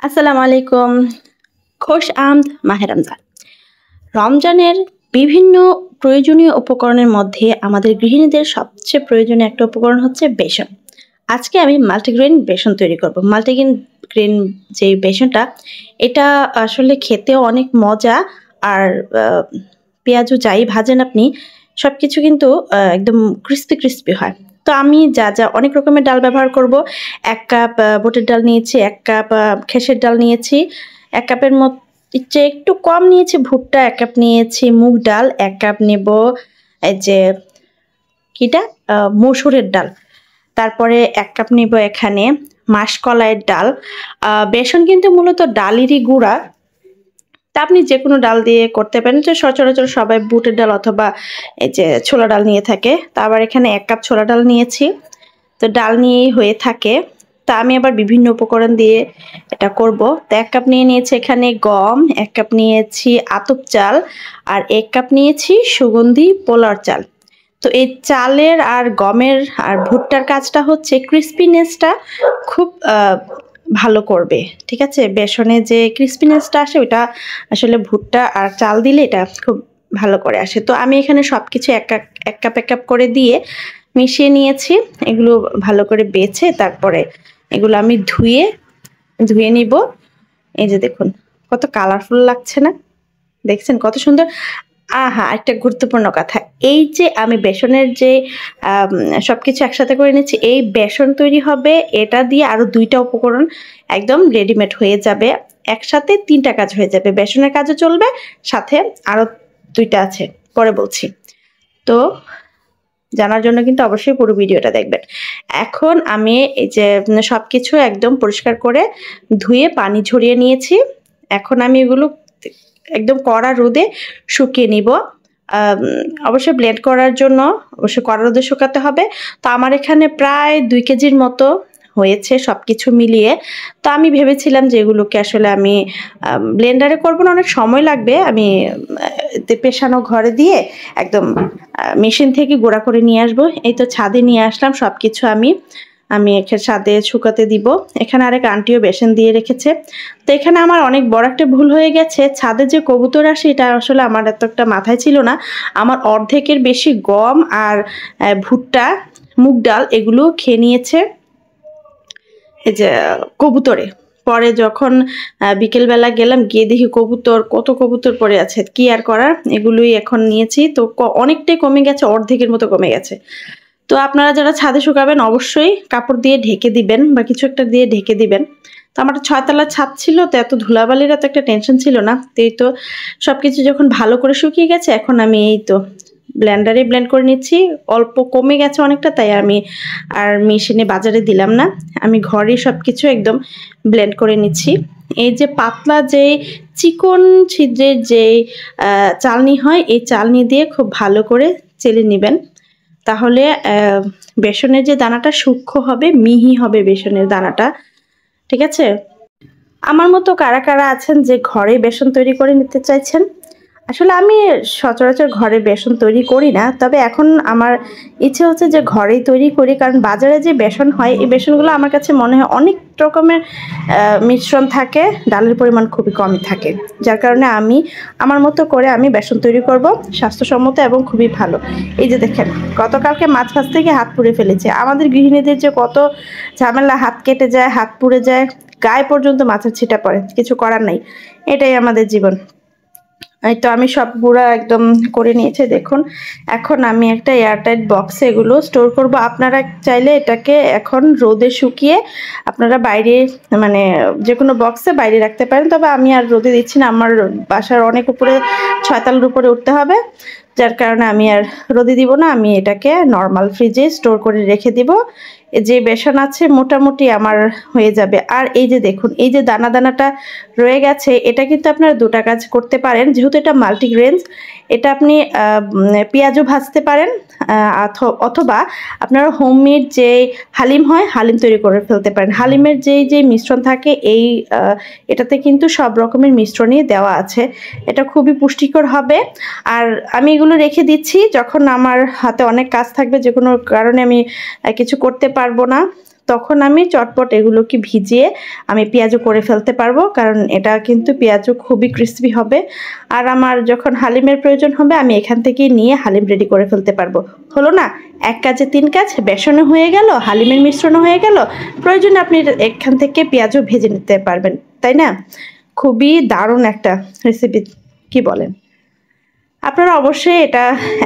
আসসালামু আলাইকুম। খোশ আমদ মাহে রমজান। রমজানের বিভিন্ন প্রয়োজনীয় উপকরণের মধ্যে আমাদের গৃহিণীদের সবচেয়ে প্রয়োজনীয় একটা উপকরণ হচ্ছে বেসন। আজকে আমি মাল্টিগ্রেন বেসন তৈরি করব। মাল্টিগ্রেন যে বেসনটা এটা আসলে খেতেও অনেক মজা আর আ পেঁয়াজও যাই ভাজেন আপনি সবকিছু কিন্তু একদম ক্রিসপি হয়। তো আমি যা অনেক রকমের ডাল ব্যবহার করব। ১ কাপ বুটের ডাল নিয়েছি, ১ কাপ খেসের ডাল নিয়েছি, ১ কাপের চেয়ে একটু কম নিয়েছি ভুট্টা, ১ কাপ নিয়েছি মুগ ডাল, ১ কাপ নেব এই যে কিটা মসুরের ডাল। তারপরে ১ কাপ নেব এখানে মাসকলাইয়ের ডাল। বেসন কিন্তু মূলত ডালেরই গুঁড়া। তা আপনি যেকোনো ডাল দিয়ে করতে পারেন। যে সচরাচর সবাই বুটের ডাল অথবা এই যে ছোলা ডাল নিয়ে থাকে। তা আবার এখানে ১ কাপ ছোলা ডাল নিয়েছি। তো ডাল নিয়েই হয়ে থাকে। তা আমি আবার বিভিন্ন উপকরণ দিয়ে এটা করব। তো ১ কাপ নিয়ে নিয়েছি এখানে গম, ১ কাপ নিয়েছি আতপ চাল আর ১ কাপ নিয়েছি সুগন্ধি পোলাওর চাল। তো এই চালের আর গমের আর ভুট্টার কাজটা হচ্ছে ক্রিস্পিনেসটা খুব ভালো করবে। ঠিক আছে? বেসনে যে ক্রিস্পিনেসটা আসে ওটা আসলে ভুট্টা আর চাল দিলে এটা খুব ভালো করে আসে। তো আমি এখানে সবকিছু এক কাপ করে দিয়ে মিশিয়ে নিয়েছি। এগুলো ভালো করে বেছে তারপরে এগুলো আমি ধুয়ে নিব। এই যে দেখুন কত কালারফুল লাগছে না? দেখছেন কত সুন্দর? একটা গুরুত্বপূর্ণ কথা। এই যে আমি বেসনের যে সবকিছু একসাথে করে নিচ্ছি, এই বেসন তৈরি হবে এটা দিয়ে আরো ২ টা উপকরণ একদম রেডিমেড হয়ে যাবে। একসাথে ৩ টা কাজ হয়ে যাবে। বেসনের কাজও চলবে, সাথে আরো ২ টা আছে, পরে বলছি। তো জানার জন্য কিন্তু অবশ্যই পুরো ভিডিওটা দেখবেন। এখন আমি এই যে সবকিছু একদম পরিষ্কার করে ধুয়ে পানি ঝরিয়ে নিয়েছি। এখন আমি এগুলো একদম কড়া রোদে শুকিয়ে নিব। অবশ্যই ব্লেন্ড করার জন্য অবশ্যই কড়া রোদে শুকাতে হবে। তো আমার এখানে প্রায় ২ কেজির মতো হয়েছে সবকিছু মিলিয়ে। তো আমি ভেবেছিলাম যে এগুলোকে আসলে আমি ব্লেন্ডারে করব না, অনেক সময় লাগবে। আমি পেশানো ঘরে দিয়ে একদম মেশিন থেকে গুঁড়া করে নিয়ে আসবো। এই তো ছাদে নিয়ে আসলাম সবকিছু আমি এখানে ছাদে শুকাতে দিব। এখানে আরেক আন্টিও বেসন দিয়ে রেখেছে। তো এখানে আমার অনেক বড় একটা ভুল হয়ে গেছে। ছাদে যে কবুতর আসে এটা আসলে আমার এত একটা মাথায় ছিল না। আমার অর্ধেকের বেশি গম আর ভুট্টা, মুগ ডাল এগুলো খেয়ে নিয়েছে এই যে কবুতরে। পরে যখন বিকেলবেলা গেলাম গিয়ে দেখি কত কবুতর পড়ে আছে। কি আর করার, এগুলোই এখন নিয়েছি। তো অনেকটাই কমে গেছে, অর্ধেকের মতো কমে গেছে। তো আপনারা যারা ছাদে শুকাবেন অবশ্যই কাপড় দিয়ে ঢেকে দিবেন বা কিছু একটা দিয়ে ঢেকে দিবেন। তো আমার ৬ তলার ছাদ ছিল, তো এত ধুলাবালির এত একটা টেনশন ছিল না। তো এই তো সবকিছু যখন ভালো করে শুকিয়ে গেছে এখন আমি এই তো ব্লেন্ডারে ব্লেন্ড করে নিচ্ছি। অল্প কমে গেছে অনেকটা, তাই আমি আর মেশিনে বাজারে দিলাম না। আমি ঘরেই সবকিছু একদম ব্লেন্ড করে নিচ্ছি। এই যে পাতলা যে চিকন ছিদ্রের যে চালনি হয়, এই চালনি দিয়ে খুব ভালো করে চেলে নেবেন। তাহলে বেসনের যে দানাটা সূক্ষ্ম হবে, মিহি হবে বেসনের দানাটা। ঠিক আছে? আমার মতো কারা আছেন যে ঘরে বেসন তৈরি করে নিতে চাইছেন? আসলে আমি সচরাচর ঘরে বেসন তৈরি করি না। তবে এখন আমার ইচ্ছে হচ্ছে যে ঘরেই তৈরি করি। কারণ বাজারে যে বেসন হয় এই বেসনগুলো আমার কাছে মনে হয় অনেক রকমের মিশ্রণ থাকে, ডালের পরিমাণ খুবই কমই থাকে। যার কারণে আমি আমার মতো করে আমি বেসন তৈরি করব, স্বাস্থ্যসম্মত এবং খুবই ভালো। এই যে দেখেন গতকালকে মাছ ভাজতে গিয়ে হাত পুড়ে ফেলেছে। আমাদের গৃহিণীদের যে কত ঝামেলা, হাত কেটে যায়, হাত পুড়ে যায়, গায়ে পর্যন্ত মাছের ছিটা পড়ে। কিছু করার নাই, এটাই আমাদের জীবন। এই তো আমি সব গুঁড়া একদম করে নিয়েছি দেখুন। এখন আমি একটা এয়ারটাইট বক্সে এগুলো স্টোর করব। আপনারা চাইলে এটাকে এখন রোদে শুকিয়ে আপনারা বাইরে মানে যে কোনো বক্সে বাইরে রাখতে পারেন। তবে আমি আর রোদে দিচ্ছি না, আমার বাসার অনেক উপরে ৬ তলার উপরে উঠতে হবে, যার কারণে আমি আর রোদে দিব না। আমি এটাকে নর্মাল ফ্রিজে স্টোর করে রেখে দিব। যে বেসন আছে মোটামুটি আমার হয়ে যাবে। আর এই যে দেখুন এই যে দানাটা রয়ে গেছে, এটা কিন্তু আপনারা ২টা কাজ করতে পারেন। যেহেতু এটা মাল্টিগ্রেনস, এটা আপনি পেঁয়াজও ভাজতে পারেন, অথবা আপনারা হোমমেড যে হালিম হয় হালিম তৈরি করে ফেলতে পারেন। হালিমের যে মিশ্রণ থাকে এই এটাতে কিন্তু সব রকমের মিশ্রণই দেওয়া আছে। এটা খুবই পুষ্টিকর হবে। আর আমি এগুলো রেখে দিচ্ছি, যখন আমার হাতে অনেক কাজ থাকবে, যে কোনো কারণে আমি কিছু করতে পারবো না, তখন আমি চটপট এগুলোকে ভিজিয়ে আমি পেঁয়াজও করে ফেলতে পারবো, কারণ এটা কিন্তু পেঁয়াজও খুবই ক্রিস্পি হবে। আর আমার যখন হালিমের প্রয়োজন হবে আমি এখান থেকে নিয়ে হালিম রেডি করে ফেলতে পারবো। হলো না, এক কাজে তিন কাজ, বেসনও হয়ে গেল, হালিমের মিশ্রণও হয়ে গেল, প্রয়োজনে আপনি এখান থেকে পেঁয়াজও ভেজে নিতে পারবেন, তাই না? খুবই দারুণ একটা রেসিপি, কি বলেন? আপনারা অবশ্যই এটা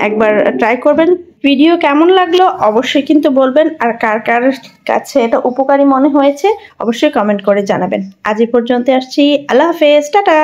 একবার ট্রাই করবেন। ভিডিও কেমন লাগলো অবশ্যই কিন্তু বলবেন, আর কার কার কাছে এটা উপকারী মনে হয়েছে অবশ্যই কমেন্ট করে জানাবেন। আজ এই পর্যন্ত আসছি, আল্লাহ হাফেজ, টাটা।